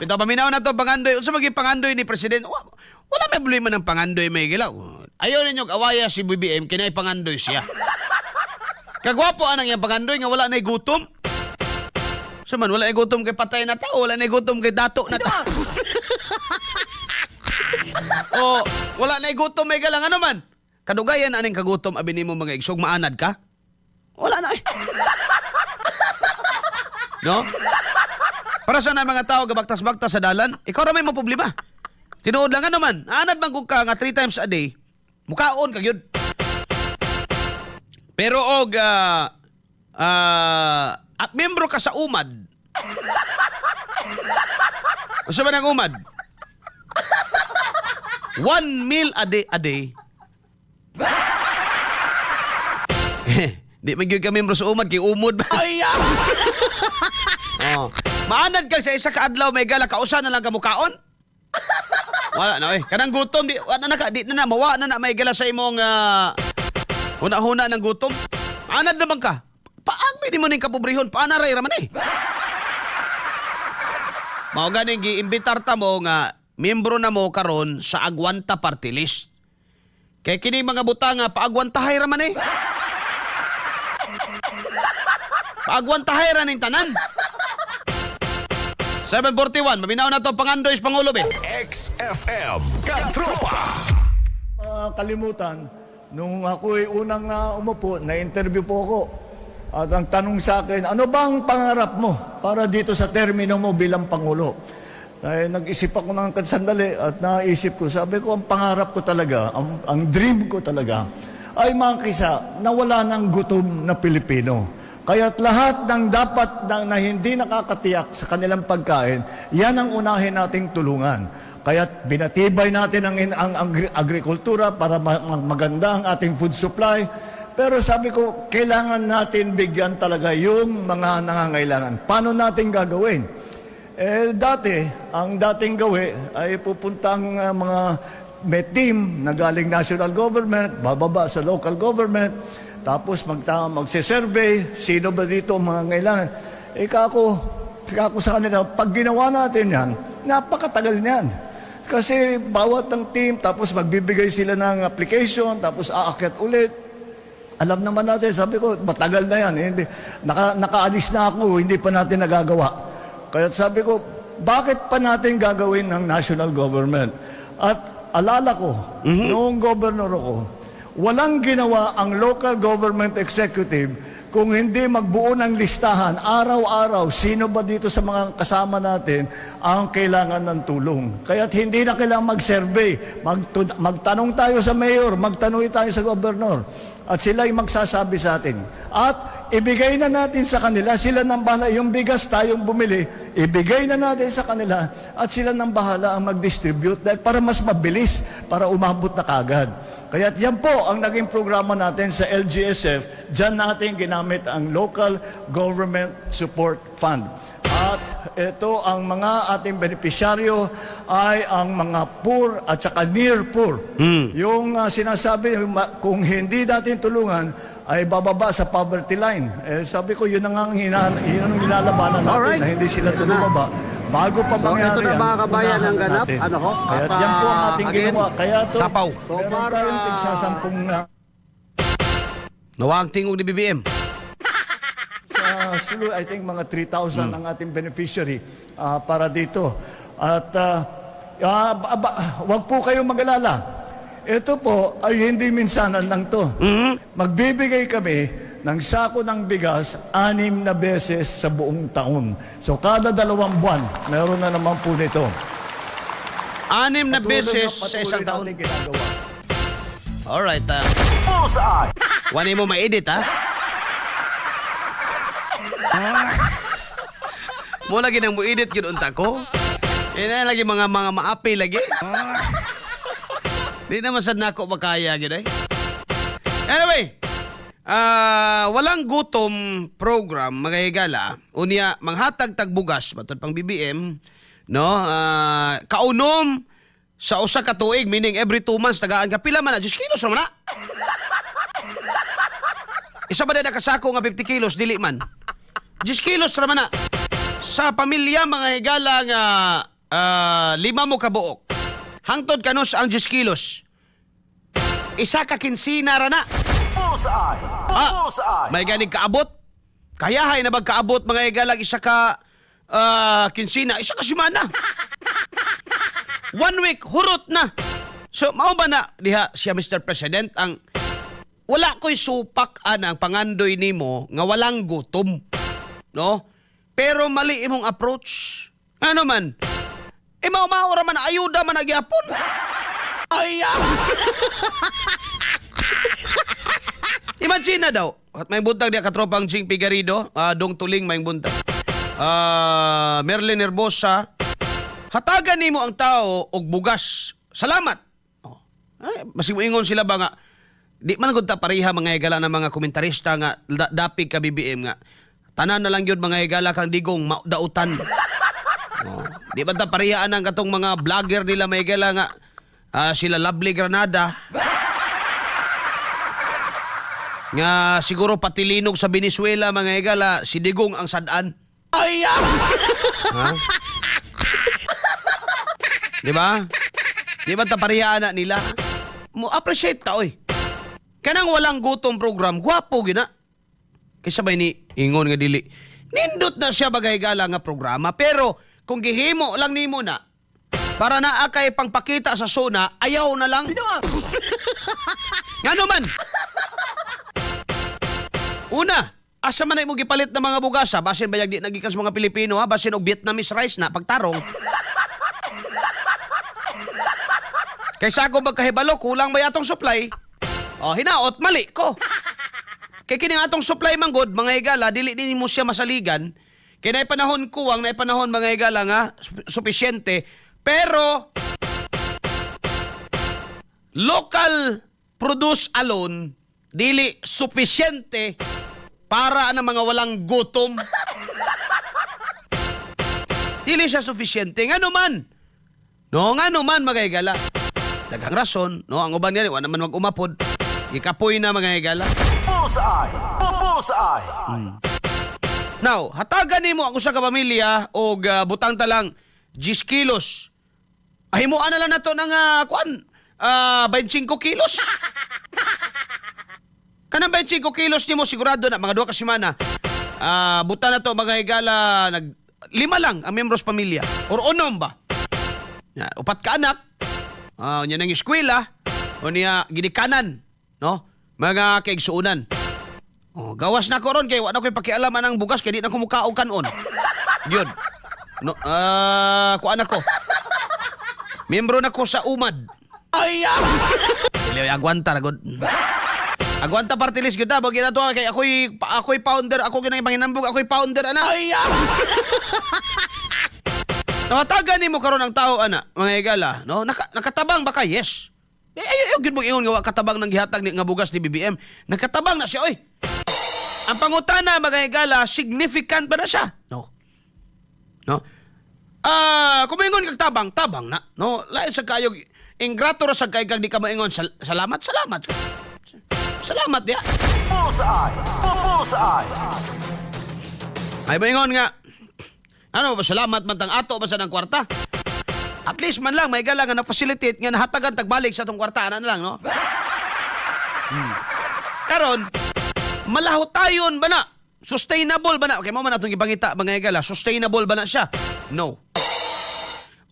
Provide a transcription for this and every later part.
Bitaw paminaw na to pangandoy. Unsa maging pangandoy ni president? Wala may problema ng pangandoy may gilaw. Ayaw ninyo awaya si BBM kinay pangandoy siya. Kagwapo anang yang pangandoy nga wala nay gutom. Saman wala nay gutom kay patay na tao, wala nay gutom kay dato na tao. O wala nay gutom may galang ano man. Kadugayan aning kagutom abi nimo mga igsog maanad ka? Wala na eh. No? Para sa na mga tao gabaktas-baktas sa dalan, ikaw ra may mo problema. Tinuod lang naman, anad man kung ka nga 3 times a day, mukaon ka yun. Pero og at membro ka sa UMAD. Gusto ba ng UMAD? 1 meal a day. Di magyud ka membro sa UMAD kay umod ba? Ay, oh. Maanad ka sa isa ka adlaw may gala kausa na lang ka mukaon? Wala na kanang gutom di na mawa na may gala sa imong huna-huna ng gutom. Anad naman ka. Paagbi di mo ning kapobrehon, paanaray ra man eh. Mao ganing giimbitar ta mo nga miyembro na mo karon sa Agwanta Party List. Kay kini mga butanga paagwantahay ra man eh. Paagwantahay ra ning tanan. 741, mabinaw na to pangandoy sa Pangulo, be. XFM Katropa. Kalimutan, nung ako'y unang umupo, na-interview po ako. At ang tanong sa akin, ano bang pangarap mo para dito sa termino mo bilang Pangulo? Nag-isip ako ng sandali at naisip ko, sabi ko, ang pangarap ko talaga, ang dream ko talaga, ay makisa na wala ng gutom na Pilipino. Kaya't lahat ng dapat na hindi nakakatiyak sa kanilang pagkain, yan ang unahin nating tulungan. Kaya't binatibay natin ang agrikultura para maganda ang ating food supply. Pero sabi ko, kailangan natin bigyan talaga yung mga nangangailangan. Paano natin gagawin? Ang dating gawi ay pupuntang mga may team na galing national government, bababa sa local government, tapos magsisurvey, sino ba dito ang mga ngailangan. Kako sa kanila, pag ginawa natin yan, napakatagal niyan. Kasi bawat ng team, tapos magbibigay sila ng application, tapos aakyat ulit. Alam naman natin, sabi ko, matagal na yan. Hindi, nakaalis na ako, hindi pa natin nagagawa. Kaya sabi ko, bakit pa natin gagawin ng national government? At alala ko, noong governor ako, walang ginawa ang local government executive kung hindi magbuo ng listahan araw-araw sino ba dito sa mga kasama natin ang kailangan ng tulong. Kaya't hindi na kailangan mag-survey. Magtanong tayo sa mayor, magtanong tayo sa gobernador. At sila ay magsasabi sa atin. At ibigay na natin sa kanila, sila nang bahala. Yung bigas tayong bumili, ibigay na natin sa kanila at sila nang bahala ang mag-distribute dahil para mas mabilis, para umabot na kagad. Kaya yan po ang naging programa natin sa LGSF. Diyan natin ginamit ang Local Government Support Fund. At ito ang mga ating benepisyaryo ay ang mga poor at saka near poor. Yung sinasabi, kung hindi natin tulungan, ay bababa sa poverty line. Sabi ko, yun ang nilalabanan natin na hindi sila tumababa. Bago pa mangyari ito na mga kabayan ang ganap. Ano ko? Kaya yan po ang ating ginawa. Kaya ito, Sapaw. meron tayong tigsasampung na Nawang tingog ni BBM. Sulu, I think mga 3,000 ang ating beneficiary para dito. At wag po kayong mag-alala. Ito po ay hindi minsanan lang to. Magbibigay kami ng sako ng bigas 6 na beses sa buong taon. So kada 2 buwan, meron na naman po nito. 6 na beses sa isang taon. Patuloy natin ginagawa. Alright. Bullseye. Wani mo ma-edit, ha? Mo lagi nang mo-edit yun unta ko. Ina lagi mga maapi lagi. Di na masad na ako makaya yun, eh. Anyway, walang gutom program, mga higala. Unya, manghatag tagbugas, matod pang BBM, no? Kaunom sa usa ka tuig, meaning every 2 months, tagaan ka, pila man na, 10 kilos naman na. Isa ba na nakasako nga 50 kilos, dili man. 10 kilos naman na. sa pamilya mga higala nga 5 mo kabuok. Hangtod kanos ang 10 kilos. Isa ka kinsina ra na. Bullseye! Bullseye! May ganig kaabot. Kayahay na kaabot mga higala isa ka kinsina, isa ka semana. 1 week hurot na. So mao ba na diha siya Mr. President ang wala ko'y supak anang pangandoy nimo nga walang gutom. No? Pero mali imong approach. Ano man? Mao-maura man ayuda man nagyapon. Ay! Imagine na daw. At may buntag diya katropang Jing Figarido, dong tuling may buntag. Merlin Herbosa, hatagan nimo ang tao og bugas. Salamat. Oh. Ay, basi moingon sila ba nga di man gud ta pareha mga higala ng mga komentarista nga dapig ka BBM nga. Tanan na lang yun mga higala kang digong dautan. Oh, di ba ta parehaan ang katong mga vlogger nila mga higala nga sila Lovely Granada. Nga siguro patilinog sa Venezuela mga higala si Digong ang sadan. Ay! Ha? Di ba? Di ba ta parehaan na nila? Mo appreciate ta oy. Kanang walang gutom program, gwapo gina. Kaysa ba ni ingon nga dili. Nindot na siya bagay gala nga programa, pero kung gihimo lang nimo na para naa kay pangpakita sa sona, ayaw na lang. Ngano man? Una, asa man ay mo gipalit ng mga bugasa, basin bayag di nagikan sa mga Pilipino ha, basin og Vietnamese rice na pagtarong. Kaysa ako magkahibalo, kulang ba atong supply? Oh, hinaot, mali ko. Kaya kining atong supply manggod, mga higala, dili din mo siya masaligan. Kaya naay panahon kuwang, naay panahon mga higala nga, supisyente. Pero, local produce alone, dili supisyente para ng mga walang gutom. Dili siya supisyente. Nga naman. No, nga naman mga higala. Daghang rason, no, ang uban nga, wala naman mag-umapod. Ikapoy na mga higala. Bullseye! Bullseye! Now, hatagan nimo ako sa kapamilya o butang talang 10 kilos. Ahimuan na lang na to ng 25 kilos. Kanang 25 kilos nimo sigurado na mga 2 ka semana. Buta na to mga higala 5 lang ang membros pamilya or unom ba. Ya, 4 ka anak. Nya nang eskwela o niya ginikanan, no? Mga kaigsuunan. Oh, gawas na ko ron kay wala ko'y pakialaman ang bugas kay di na ko mukaog kanon. Yun. No, kuan ako. Miyembro na ko sa UMAD. Ay! Dili agwanta ra gud. Agwanta party list gyud ta bagi na to kay ako'y founder, ako ginang panginambog, ako'y founder ana. Ay! Nawatagan nimo karon ang tao ana, mga higala, no? Nakatabang ba ka? Yes. Ayaw gid mo ingon nga katabang nang gihatag ni nga bugas ni BBM. Nakatabang na siya oy. Ang pangutana mga higala, significant ba na siya? No. No. Kung ingon kag tabang na, no? Lain sa kayog ingrato ra sa kay kag di ka maingon salamat. Salamat ya. Bullseye! Bullseye! Ay maingon nga ano ba salamat man tang ato basta ng kwarta. At least man lang may gala nga na-facilitate nga nahatagan tagbalik sa atong kwarta na lang no. Karon malahotayon ba na? Sustainable ba na? Okay mo man atong gipangita mga higala, sustainable ba na siya? No.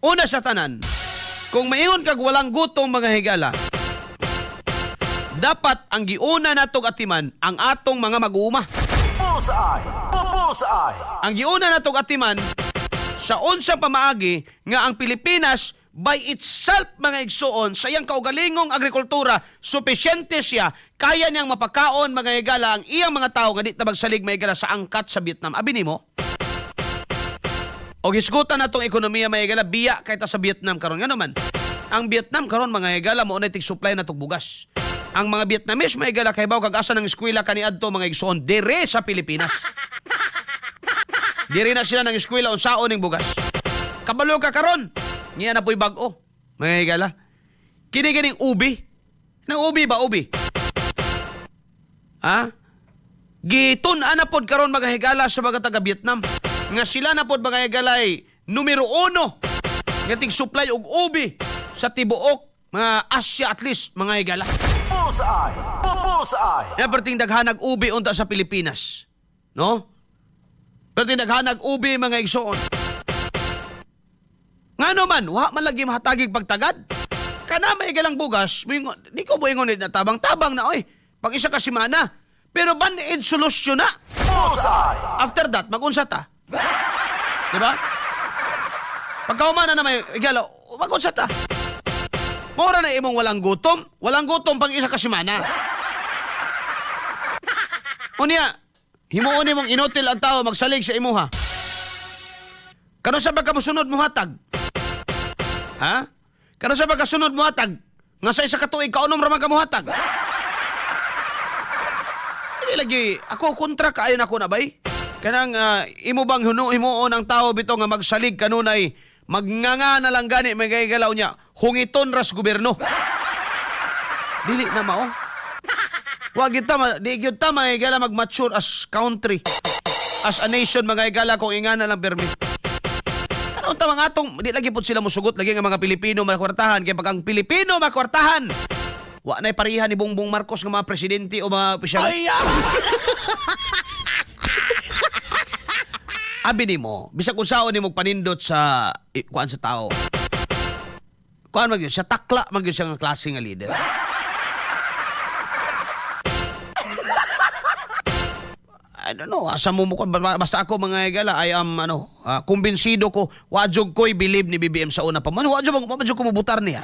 Una sa tanan, kung maingon kag walang gutom mga higala, dapat ang giuna natong atiman ang atong mga mag-uuma. Bullseye! Bullseye! Ang giuna natong atiman sa unsang pamaagi nga ang Pilipinas by itself mga igsuon sa iyang kaugalingong agrikultura supisyente siya kaya niyang mapakaon mga higala ang iyang mga tao nga di ta magsalig mga higala sa angkat sa Vietnam. Abi nimo og hisgutan natong ekonomiya mga higala biya kay ta sa Vietnam karon nga naman. Ang Vietnam karon mga higala mao na tig supply natong bugas. Ang mga Vietnamese may higala kay baw kag asa ng eskwela kaniadto mga igsuon dire sa Pilipinas. Dire na sila ng eskwela unsaon ning bugas. Kabalo ka karon. Niya na po'y bag-o. Mga higala. Kini-kining ubi. Nang ubi ba ubi? Ha? Gitun-an na pod karon mga higala sa mga taga Vietnam. nga sila na pod mga galay numero 1 nga tig-supply og ubi sa tibuok mga Asia at least mga igala. Bullseye. Bullseye. Ya perting daghanag ubi unta sa Pilipinas. No? Perting daghanag ubi mga igsoon. Ngano man, wa man lagi mahatagig pagtagad. Kana may galang bugas, di ko buingon na tabang-tabang na oy. Pag isa ka semana. Pero ban-id solusyon na. Bullseye. After that, mag-unsa ta. Diba? Pagkaumana na may igala, mag-unsa ta. Mura na imong walang gutom. Walang gutom pang isa ka semana. Unya, himuon imong inutil ang tao magsalig sa imuha. Kano sa pagkamusunod mo hatag? Ha? Kano sa pagkasunod mo hatag? Nga sa isa ka tuig, kaunom ramang ka mo hatag? Hindi lagi, ako kontra kaayon ako na bay? Kanang imo bang himuon ang tao bito nga magsalig kanunay magnganga na lang gani may galaw niya hungiton ras gobyerno. Dili na mao. Wa kita di gyud ta may gala mag-mature as country. As a nation mga gala kung ingana lang permi. Ano ta mga atong di lagi pud sila musugot lagi nga mga Pilipino makwartahan kay pag ang Pilipino makwartahan. Wa nay parihan ni Bongbong Marcos nga mga presidente o mga opisyal. Abi nimo, bisag unsaon nimo panindot sa kuan sa tao. Kuan magyud siya takla magyud siya nga klase nga leader. I don't know, asa mo basta ako mga igala I am kumbinsido ko wajog ko'y believe ni BBM sa una pa man wajog ko mubutar niya.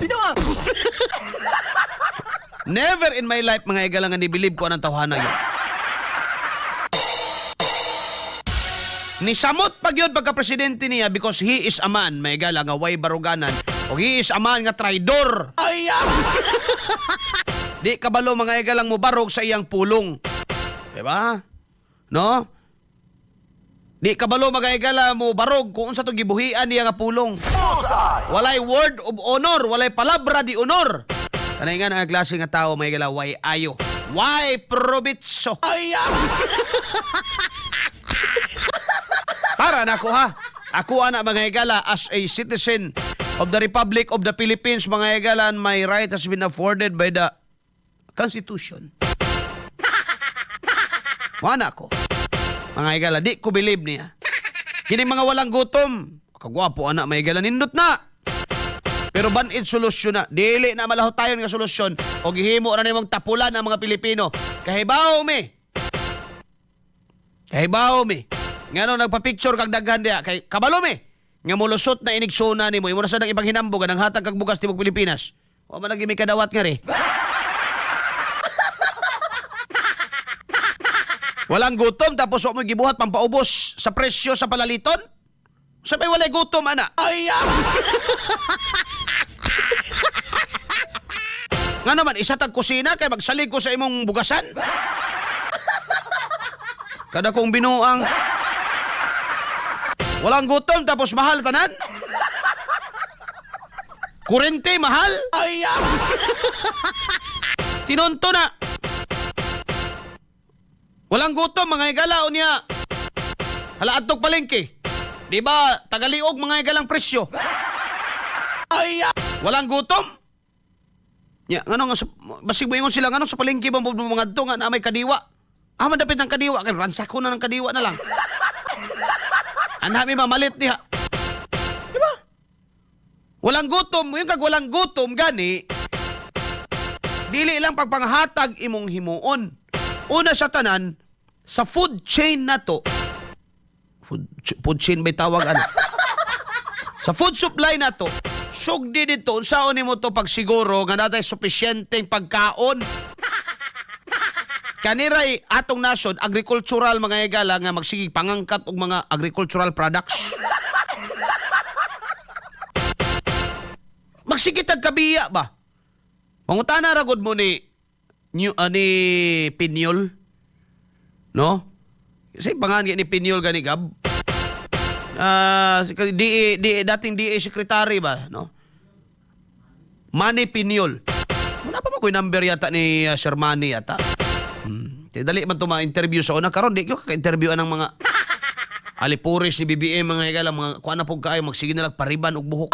Never in my life mga igala nga ni believe ko anang tawhana yun. Nisamot pag yun pagka-presidente niya because he is a man, may gala nga way baruganan. O he is a man nga traidor. Di kabalo mga igalang mo barog sa iyang pulong. Diba? No? Di kabalo mga igala mo barog kung unsa to gibuhian niya nga pulong. Bullseye. Walay word of honor, walay palabra di honor. Kanay nga ang klase nga tao mga igala way ayo. Way probitso. Para na ako ha. Ako ana mga higala as a citizen of the Republic of the Philippines mga higala, my right has been afforded by the Constitution. Wana ko. Mga higala, di ko believe niya. Kini mga walang gutom. Kagwapo ana mga higala, nindot na. Pero banid solusyon na. Dili na malahot tayo nga solusyon. O gihimo na nimong tapulan ang mga Pilipino. Kahibaw mi. Kahibaw mi. Nga nung nagpa-picture kag daghan diya kay kabalo mi nga mulusot na inigsuna nimo imo na sa nang ibang hinambog nang hatag kag bugas tibok Pilipinas. Wa man lagi may kadawat nga ri. Walang gutom tapos wa mo gibuhat pampaubos sa presyo sa palaliton? Sabay walay gutom ana. Nga naman isa tag kusina kay magsalig ko sa imong bugasan. Kada kong binuang walang gutom tapos mahal tanan? Kurente mahal? Tinonto na. Walang gutom mga igala niya. Halaad tog palengke. Di ba tagaliog mga igalang presyo? Walang gutom? Ya, ngano nga basig mo ingon sila ngano sa palengke ba mga adto nga na may kadiwa. Man dapit ng kadiwa kay ransako na ng kadiwa na lang. Anami mamalit niya. Diba? Walang gutom. Yung kag walang gutom, gani, dili lang pagpanghatag imong himuon. Una sa tanan, sa food chain na to, food chain ba tawag ano? Sa food supply na to, sugdi dito, unsaon nimo to pagsiguro nga natay sufisyenteng pagkaon. Kaniray atong nasod agricultural mga igala nga magsigig pangangkat og mga agricultural products. Magsigit ang kabiya ba? Pangutana ra gud mo ni Pinyol. No? Kasi pangan ni Pinyol gani gab. Dating DA secretary ba, no? Manny Pinyol. Wala pa mo ko'y number yata ni Sir Manny yata. Dali man to ma-interview sa una karon di ko ka-interview anang mga alipuris ni BBM mga higala, mga kuan na po kayo, magsige na lang pariban og buhok.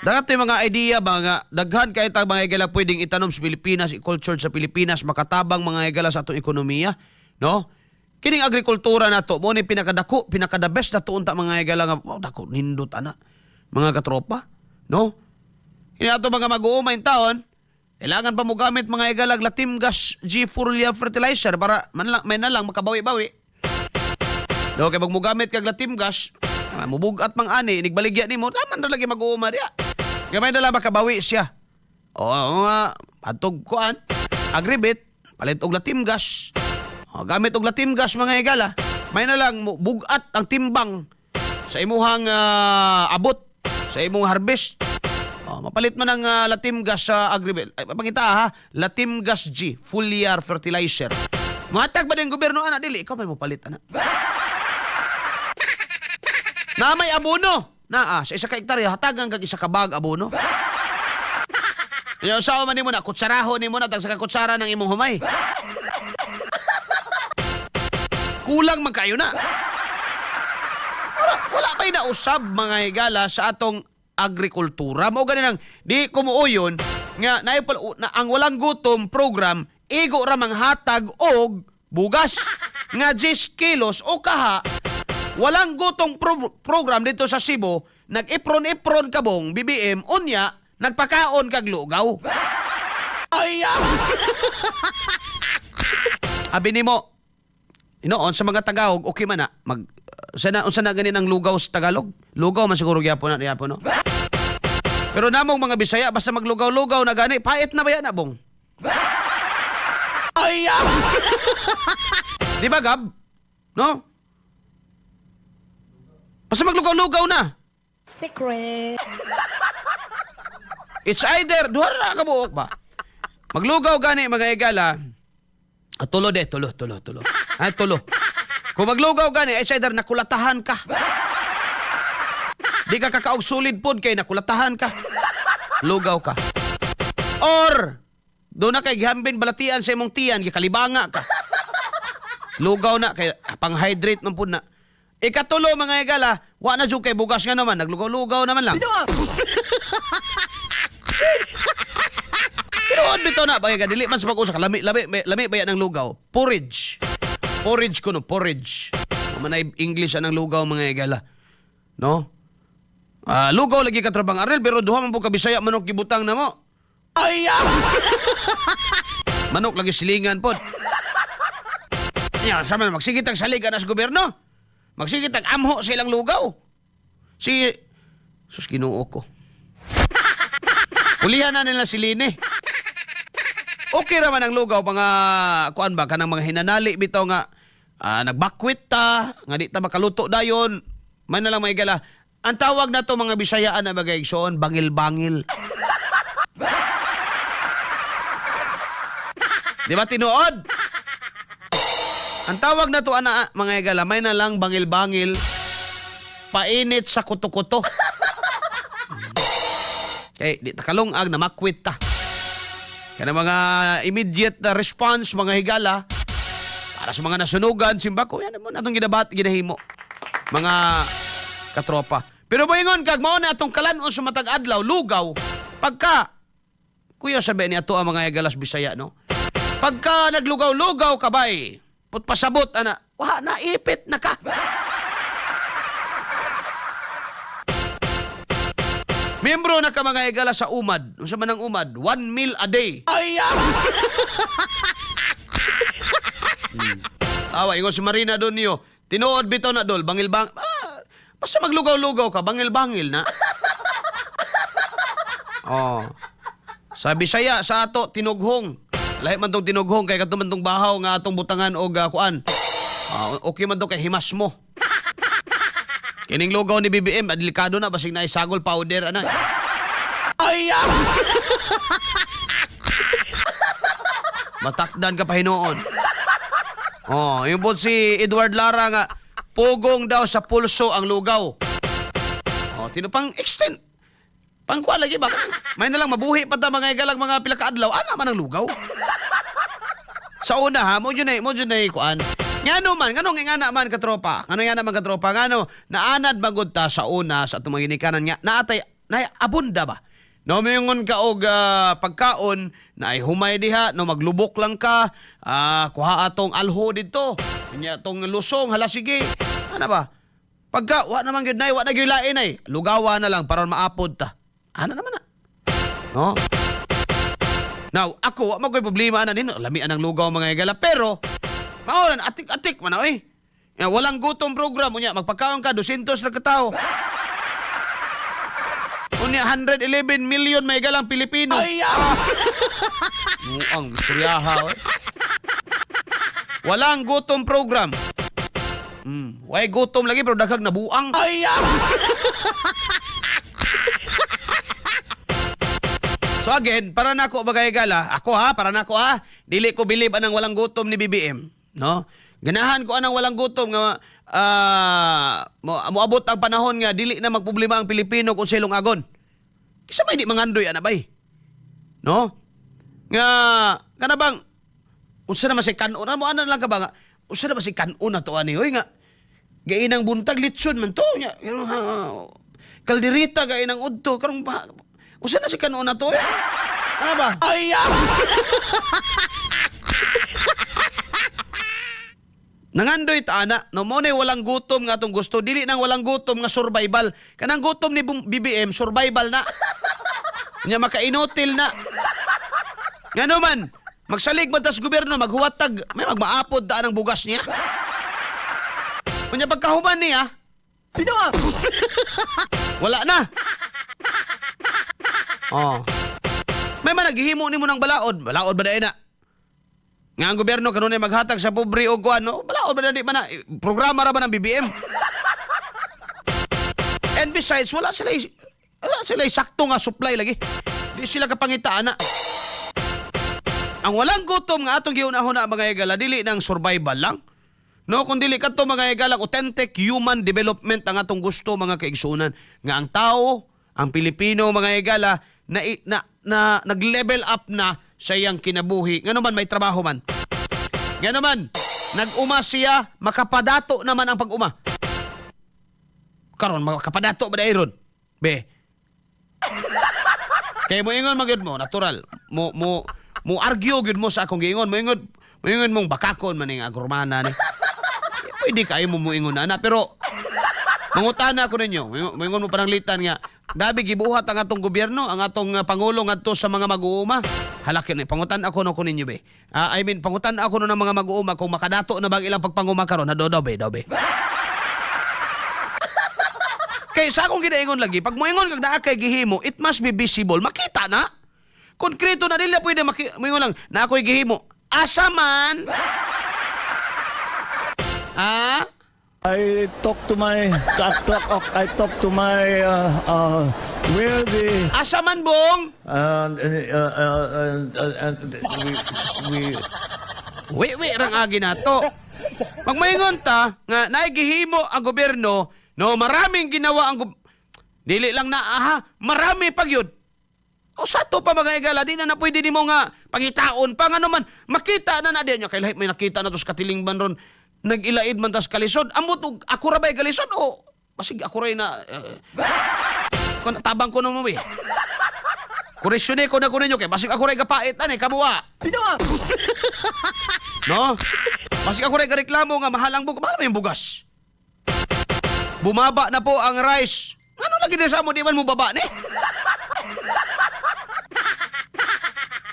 Dagat yung mga idea ba nga, daghan kayo tag mga higala pwedeng itanom sa Pilipinas, i-culture sa Pilipinas, makatabang mga higala sa atong ekonomiya, no? Kining agrikultura nato mo ni pinakadako, pinakada best na tuon ta mga higala nga, wow, dako nindot ana, mga katropa, no? Kini ato mga mag-uumay taon, kailangan pa mo gamit mga higala Latim Gas G Foliar Fertilizer para may na lang makabawi-bawi. No, kay pag mo gamit kag Latim Gas, mubugat mang ani, inigbaligya nimo, tama na lagi mag-uuma diya. Gamay na lang makabawi siya. O nga, atog kuan, agribit, palit og Latim Gas. O, gamit og Latim Gas mga higala, may na lang bugat ang timbang sa imuhang abot, sa imong harvest. O, mapalit mo ng Latim Gas sa agribit. Ay, pangita ha, Latim Gas G, Foliar Fertilizer. Matag ba din gobyerno, ana, dili, ikaw may mo palit, ana. Na may abono. Sa isa ka hektarya, hatagang kag isa ka bag abono. Yung sao man nimo na, kutsaraho nimo na, tag sa kutsara ng imong humay. Kulang man kayo na. Wala pa'y nausab mga higala sa atong agrikultura. Mao ganin ang di kumuuyon nga na ang walang gutom program igo ra manghatag og bugas nga 10 kilos o kaha. Walang gutong program dito sa Cebu, nag-ipron-ipron kabong BBM, unya, nagpakaon kag lugaw. Abi nimo, inoon sa mga Tagalog, okay man na, unsa na ganin ang lugaw sa Tagalog? Lugaw man siguro gyapon na no? Pero namong mga Bisaya, basta maglugaw-lugaw na gani, pait na ba yan na, bong? Di ba, Gab? No? Basta maglugaw-lugaw na. Secret. It's either, duha na kabuok ba? Maglugaw gani, mga higala. Tulo. Tulo. Kung maglugaw gani, it's either nakulatahan ka. Di ka kakaog solid pod kay nakulatahan ka. Lugaw ka. Or, doon na kay gihambin balatian sa imong tiyan, gikalibanga ka. Lugaw na, kay pang-hydrate man po na. Ikatulo mga higala, wa na jud kay bugas nga naman, naglugaw-lugaw naman lang. Pero bitaw na bagay dili man sa pag-usa lami ba yan ng lugaw? Porridge. Porridge kuno, porridge. Manay English anang lugaw mga higala. No? Lugaw lagi ka trabang arel pero duha man po ka Bisaya manok gibutang na mo. Manok lagi silingan pod. Nya, sama magsigit ang saligan as gobyerno. Magsigit ang amho sa ilang lugaw. Sus, Ginoo ko. Ulihan na nila si Line. Okay raman ang lugaw, mga, kuan ba, kanang mga hinanali bitaw nga, nagbakwit ta, nga di ta makaluto dayon, may na lang may gala. Ang tawag na to mga Bisayaan na magaigsoon, bangil-bangil. Di ba tinuod? Ang tawag na to, mga higala, may na lang bangil-bangil, painit sa kuto-kuto. Eh, di takalungag na makwit ta. Kaya mga immediate response, mga higala, para sa mga nasunugan, simbako, yan mo na itong ginahimo. Mga katropa. Pero bayingon kag, mao na itong kalanon sa matag adlaw, lugaw, pagka, kuya sabi ni ato ang mga higalas Bisaya, no? Pagka naglugaw-lugaw ka bay, pasabot, ana. Wah, naipit na ka. Miyembro na ka mga higala sa UMAD. Ano sa manang UMAD? 1 meal a day. Tawa, ingon si Marina doon niyo. Tinuod bito na dol, bangil-bang. Basta maglugaw-lugaw ka, bangil-bangil na. Sa Bisaya, sa ato, tinughong. Lahi man tong tinughong kay kadto man tong bahaw nga atong butangan og kuan. Okay man to kay himas mo. Kining lugaw ni BBM delikado na basig na isagol powder ana. Matakdan ka pa hinuon. Yung po si Edward Lara nga pugong daw sa pulso ang lugaw. Tinupang extend. Pangkuha lagi ba? May na lang mabuhi pa ta mga igalang mga pila ka adlaw. Ana man ang lugaw. Sa una ha, mo dyan ay kuan. Ngano man, ngano nga naman katropa. Ngano nga naman katropa, ngano naanad magud ta sa una sa atong mga ginikanan nga naatay na abunda ba. No mingon ka og pagkaon na ay humay diha no maglubok lang ka, kuha atong alho dito. Nya tong lusong hala sige. Ano ba? Pagka wa naman gyud nay, wa na gyud lain ay. Lugawa na lang para maapod ta. Ano naman na? No? Now, ako, wa mo ko'y problema na nino. Lamian ang lugaw mga igala. Pero, maoran, atik-atik man na, walang gutom program. Unya, magpagkaon ka, 200 lang katao. Unya, 111 million may igalang Pilipino. Ay, ang istoryaha, Walang gutom program. Way gutom lagi, pero daghang nabuang. Ay, So again, para nako bagay gala, para nako dili ko bilib anang walang gutom ni BBM, no? Ganahan ko anang walang gutom nga moabot ang panahon nga dili na magproblema ang Pilipino kung silong agon. Kisa may di mangandoy ana bay. No? Nga kana bang unsa na masay kanon mo ana lang ka ba nga unsa na masay kanon na to ani hoy nga gainang buntag litson man to nya. Kalderita gainang udto karong usa na si kanon na to. Ano ba? Ay! Nangandoy ta ana, no mo walang gutom nga atong gusto, dili nang walang gutom nga survival. Kanang gutom ni BBM survival na. Nya makainutil na. Ngano man, magsalig man tas gobyerno maghuwatag, may magmaapod daan ang bugas niya. Kunya pagkahuman niya, bitaw. Wala na. Oh. May man naghihimo nimo ng balaod. Balaod ba na ina? Nga ang gobyerno kanunay maghatag sa pobre o kuan, no? Balaod ba na di man na? Programa ra ba ng BBM? And besides, wala sila sakto nga supply lagi. Di sila kapangitaan na. Ang walang gutom nga atong giunahon na mga igala, dili ng survival lang. No, kung dili kadto mga igala, authentic human development ang atong gusto mga kaigsunan. Nga ang tao, ang Pilipino mga igala, na nag-level up na sa iyang kinabuhi. Ngano man may trabaho man. Ngano man nag-uma siya, makapadato naman ang pag-uma. Karon makapadato ba dayron? Be. Kay mo ingon magyud mo, natural. Mo argue gyud mo sa akong giingon. Mo ingon mong bakakon man ning agromana ni. Pwede kayo mo ingon na pero mangutana ko ninyo. Mo mo pananglitan nga dabi gibuhat ang atong gobyerno, ang atong pangulo ngadto sa mga mag-uuma. Halaki ni pangutan ako no kuninyo be. Pangutan ako no ng mga mag-uuma kung makadato na bang ilang pagpanguma karon na daw be. Kay sa akong ginaingon lagi, pag moingon kag naa kay gihimo, it must be visible. Makita na. Konkreto na dili pwede moingon lang na ako'y gihimo. Asa man? I talk to my where the Asa man bong? We rang agi nato. Pag maingon ta nga naigihimo ang gobyerno, no maraming ginawa ang dili lang na marami pag yun. O sa to pa mga igala, di na pwede nimo nga pangitaon pa nga naman makita na diyan nya kay lahi may nakita na to sa katilingban ron. Nag-ilaid man tas kalisod. Amot ako ra bay kalisod o basig ako ray na tabang ko no mo eh. Kuresyone ko na ko ninyo kay basig ako ray kapait ani kabuwa. No? Basig ako ray reklamo nga mahal ang mahal yung bugas. Bumaba na po ang rice. Ano lagi na sa mo di man mo baba ni?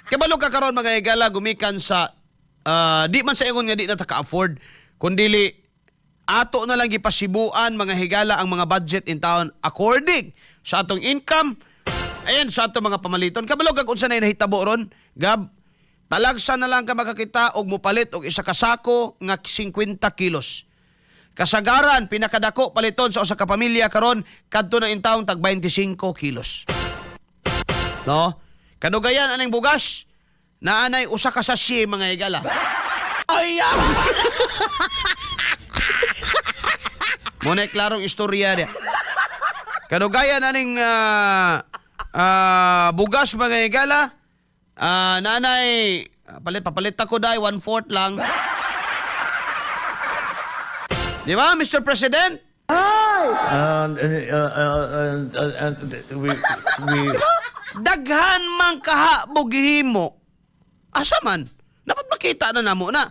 Kabalo ka karon mga igala gumikan sa di man sa ingon nga di na ta ka-afford kundili ato na lang gipasibuan mga higala ang mga budget in town according sa atong income ayan sa atong mga pamaliton. Kabalo kag unsa nay nahitabo ron gab talagsa na lang ka makakita og mopalit og isa ka sako nga 50 kilos. Kasagaran pinakadako paliton sa usa ka pamilya karon kadto na in town tag 25 kilos. No? Kadugayan aning bugas naanay usa ka sachet mga higala. Ay! Muna klarong istorya niya. Kadugayan aning bugas mga higala, nanay Papalit ako dai, 1/4 lang. Di ba, Mr. President? We Daghan man kaha gihimo. Asa man? Dapat makita na namo na.